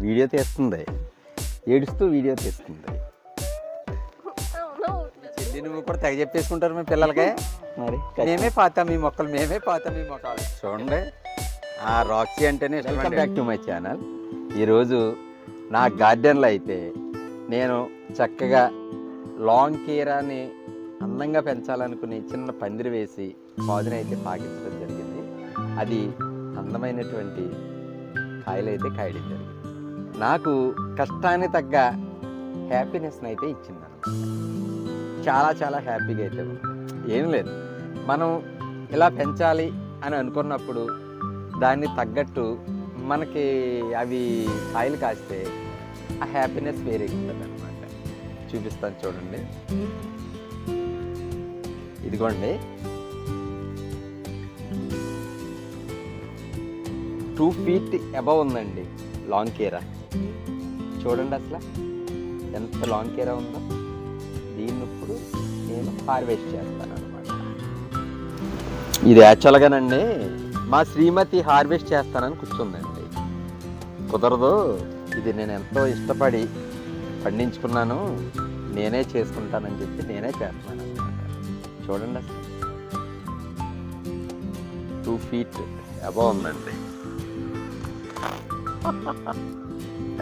Video తీస్తుంది, ఏడుస్తూ video తీస్తుంది. చెల్లి నువ్వు కూడా తెగ చెప్పేసుకుంటారు మీ పిల్లలకే. మరి మేమే పాతాం మీ మొక్కలు, మేమే పాతాం మీ మొక్కలు. చూడండి, ఆ రాక్సీ అంటేనే welcome back to my channel. ఈరోజు నా గార్డెన్లో అయితే నేను చక్కగా లాంగ్ కీరాని అందంగా పెంచాలనుకుని చిన్న పందిరి వేసి పాదుని అయితే పాకించడం జరిగింది. అది అందమైనటువంటి కాయలు అయితే కాయడం జరిగింది. నాకు కష్టానికి తగ్గ హ్యాపీనెస్ని అయితే ఇచ్చింది అన్నమాట. చాలా చాలా హ్యాపీగా అయితే ఉంది. ఏం లేదు, మనం ఇలా పెంచాలి అని అనుకున్నప్పుడు దాన్ని తగ్గట్టు మనకి అవి కాయలు కాస్తే ఆ హ్యాపీనెస్ వేరే ఉంటుంది అనమాట. చూపిస్తాను చూడండి, ఇదిగోండి 2 feet అబవ్ ఉందండి లాంగ్ కీరా. చూడండి అసలు ఎంత లాంగ్ కీరా ఉందో. దీన్ని ఇప్పుడు నేను హార్వెస్ట్ చేస్తాను అనమాట. ఇది యాక్చువల్గానండి మా శ్రీమతి హార్వెస్ట్ చేస్తానని కూర్చుందండి. కుదరదు, ఇది నేను ఎంతో ఇష్టపడి పండించుకున్నాను, నేనే చేసుకుంటానని చెప్పి నేనే చేస్తాను అనమాట. చూడండి అసలు 2 feet అబవ్ ఉందండి.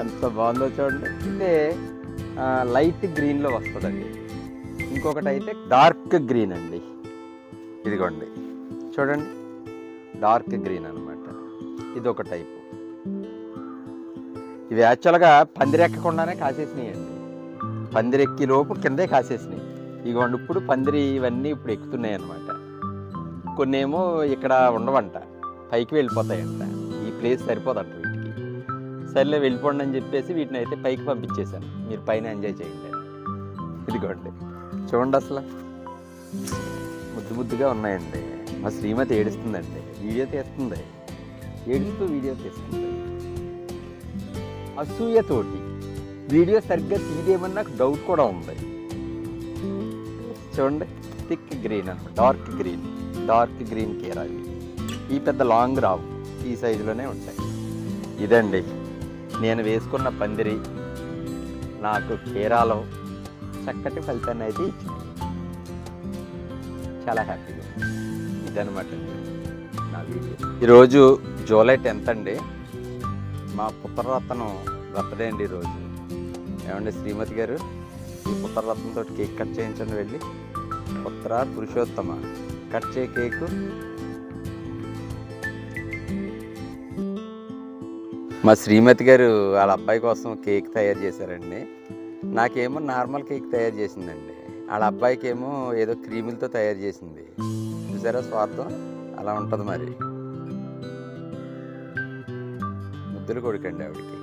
ఎంత బాగుందో చూడండి. ఇదే లైట్ గ్రీన్లో వస్తుందండి. ఇంకొకటి అయితే డార్క్ గ్రీన్ అండి. ఇదిగోండి చూడండి, డార్క్ గ్రీన్ అనమాట. ఇది ఒక టైపు. ఇవి యాక్చువల్గా పందిరెక్కకుండానే కాసేసినాయి అండి. పందిరెక్కి లోపు కిందే కాసేసినాయి. ఇదిగోండి ఇప్పుడు పందిరి ఇవన్నీ ఇప్పుడు ఎక్కుతున్నాయి అనమాట. కొన్ని ఏమో ఇక్కడ ఉండవంట, పైకి వెళ్ళిపోతాయంట. ఈ ప్లేస్ సరిపోదంట వీటికి. సర్లే వెళ్ళిపోండి అని చెప్పేసి వీటిని అయితే పైకి పంపించేశాను, మీరు పైన ఎంజాయ్ చేయండి. ఇదిగోండి చూడండి అసలు ముద్దు ముద్దుగా ఉన్నాయండి. మా శ్రీమతి ఏడుస్తుందండి, వీడియో తీస్తుంది, ఏడుస్తూ వీడియో తీస్తుంది. అసూయతోటి వీడియో సరిగ్గా తీదేమని నాకు డౌట్ కూడా ఉంది. చూడండి థిక్ గ్రీన్ అనమాట, డార్క్ గ్రీన్ కీరా. ఈ పెద్ద లాంగ్ రావు, ఈ సైజులోనే ఉంటాయి. ఇదండి నేను వేసుకున్న పందిరి నాకు కీరాలో చక్కటి ఫలితాన్ని అయితే ఇచ్చింది. చాలా హ్యాపీగా ఇదనమాట నా వీడియో. ఈరోజు జూలై 10th అండి, మా పుత్రరత్నం బర్త్డే అండి ఈరోజు. ఏమండి శ్రీమతి గారు, ఈ పుత్రరత్నంతో కేక్ కట్ చేయించండి వెళ్ళి. పుత్ర పురుషోత్తమ కట్ చేయ కేకు. మా శ్రీమతి గారు వాళ్ళ అబ్బాయి కోసం కేక్ తయారు చేశారండి. నాకేమో నార్మల్ కేక్ తయారు చేసిందండి, వాళ్ళ అబ్బాయికి ఏమో ఏదో క్రీములతో తయారు చేసింది. చూసారా స్వార్థం అలా ఉంటుంది. మరి ముద్దులు కొడుకండి ఆవిడకి.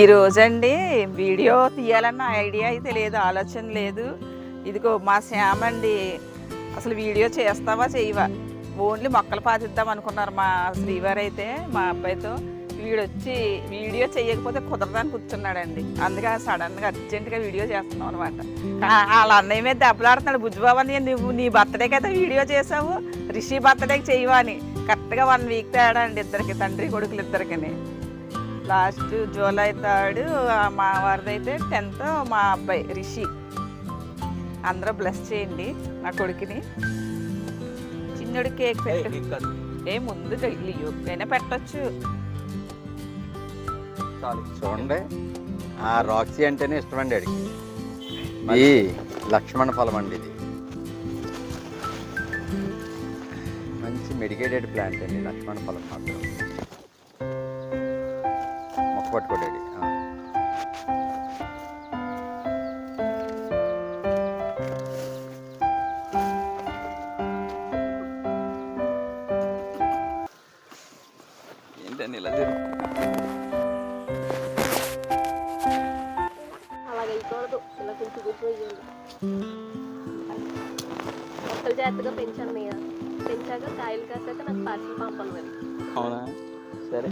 ఈరోజండి వీడియో తీయాలన్న ఐడియా అయితే లేదు, ఆలోచన లేదు. ఇదిగో మా శ్యామ్ అండి, అసలు వీడియో చేస్తావా చేయవా, ఓన్లీ మొక్కలు పాతిద్దాం అనుకున్నారు మా శ్రీవారు అయితే మా అబ్బాయితో. వీడొచ్చి వీడియో చేయకపోతే కుదరదని కూర్చున్నాడండి. అందుకే సడన్గా అర్జెంటుగా వీడియో చేస్తున్నాం అనమాట. వాళ్ళ అన్నయ్య మీద దెబ్బలాడుతున్నాడు, బుజ్జిబాబని నువ్వు నీ బర్త్డేకి అయితే వీడియో చేసావు, రిషి బర్త్డేకి చేయవా అని. కరెక్ట్గా 1 week తేడా అండి ఇద్దరికి, తండ్రి కొడుకులు ఇద్దరికి. లాస్ట్ జూలై 3rd మా వారిదైతే 10th మా అబ్బాయి రిషి. అందరూ బ్లెస్ చేయండి నా కొడుకుని. చిన్నడు కేక్ పెట్టు, ఏ ముందు అయినా పెట్టచ్చు. చూడండి, ఆ రాక్సీ అంటేనే ఇష్టమండి అడిగి. ఈ లక్ష్మణ ఫలం అండి, ఇది మంచి మెడికేటెడ్ ప్లాంట్ అండి లక్ష్మణ ఫలం. మాత్రం మొక్క పట్టుకోండి. ఏంటండి ఇలా అలాగైపోదు, ఇలా కొంచెం గుర్తుపోయింది. మొక్కలు జాగ్రత్తగా పెంచాను మీద, పెంచాక కాయలు కాసాక నాకు పార్సల్ పంపాలి మరి. అవునా, సరే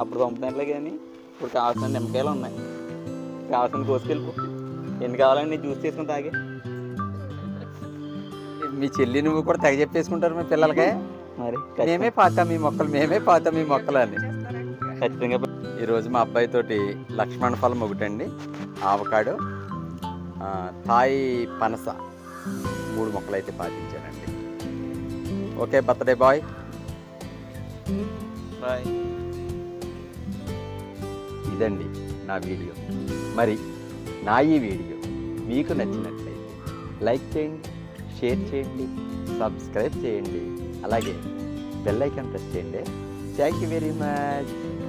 అప్పుడు పంపుతానులే. కానీ ఇప్పుడు కావాల్సిన నిమ్మకాయలు ఉన్నాయి, కావాల్సిన కోసుకెళ్ళిపో. ఎన్ని కావాలండి జ్యూస్ చేసుకుని తాగే. మీ చెల్లి నువ్వు కూడా తెగ చెప్పేసుకుంటారు మీ పిల్లలకే మరి మేమే పాతాం మీ మొక్కలు మేమే పాతాం మీ మొక్కలు అని. ఖచ్చితంగా ఈరోజు మా అబ్బాయితోటి లక్ష్మణ ఫలం ఒకటండి, ఆవకాడు, తాయి పనస 3 మొక్కలు అయితే పాటించానండి. Okay birthday bye. బాయ్. ఇదండి నా వీడియో. మరి నా ఈ వీడియో మీకు నచ్చినట్లయితే లైక్ చేయండి, షేర్ చేయండి, సబ్స్క్రైబ్ చేయండి, అలాగే బెల్ ఐకాన్ ప్రెస్ చేయండి. Thank you very much.